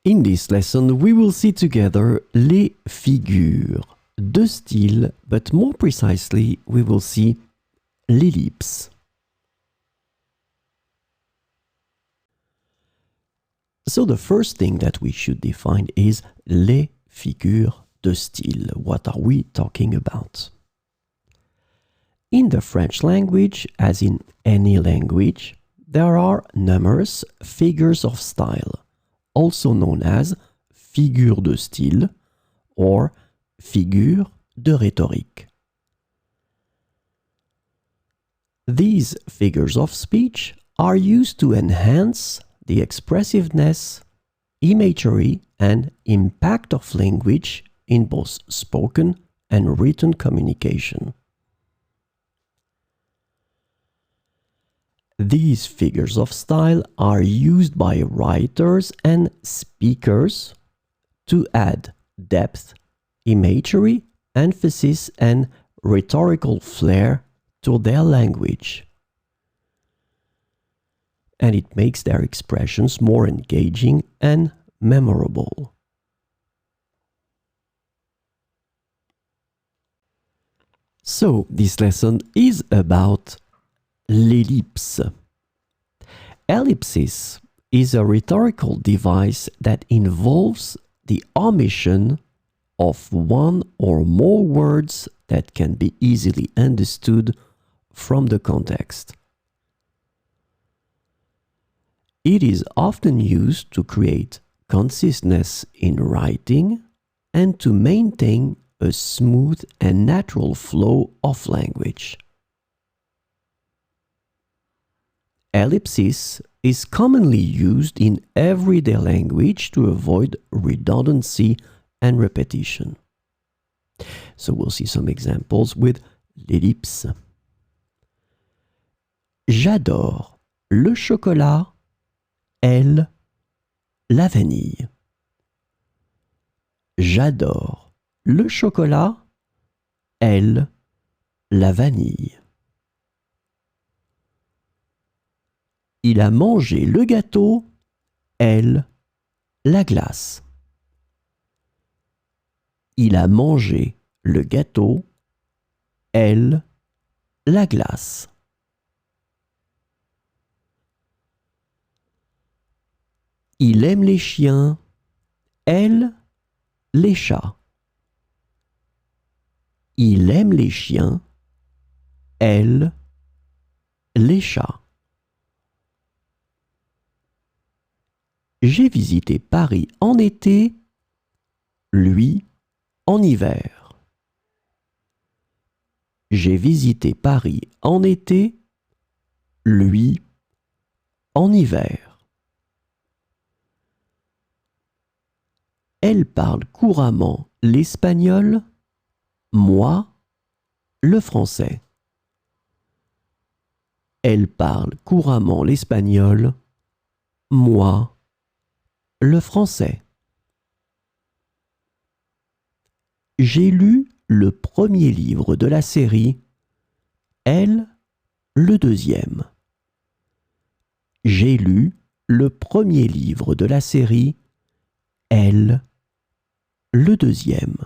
In this lesson, we will see together les figures de style, but more precisely, we will see l'ellipse. So the first thing that we should define is les figures de style. What are we talking about? In the French language, as in any language, there are numerous figures of style, also known as figures de style or figures de rhétorique. These figures of speech are used to enhance the expressiveness, imagery, and impact of language in both spoken and written communication. These figures of style are used by writers and speakers to add depth, imagery, emphasis, and rhetorical flair to their language. And it makes their expressions more engaging and memorable. So, this lesson is about l'ellipse. Ellipsis is a rhetorical device that involves the omission of one or more words that can be easily understood from the context. It is often used to create conciseness in writing and to maintain a smooth and natural flow of language. Ellipsis is commonly used in everyday language to avoid redundancy and repetition. So we'll see some examples with l'ellipse. J'adore le chocolat, elle, la vanille. J'adore le chocolat, elle, la vanille. Il a mangé le gâteau, elle, la glace. Il a mangé le gâteau, elle, la glace. Il aime les chiens, elle, les chats. Il aime les chiens, elle, les chats. J'ai visité Paris en été, lui en hiver. J'ai visité Paris en été, lui en hiver. Elle parle couramment l'espagnol, moi le français. Elle parle couramment l'espagnol, moi le français. J'ai lu le premier livre de la série, elle, le deuxième. J'ai lu le premier livre de la série, elle, le deuxième.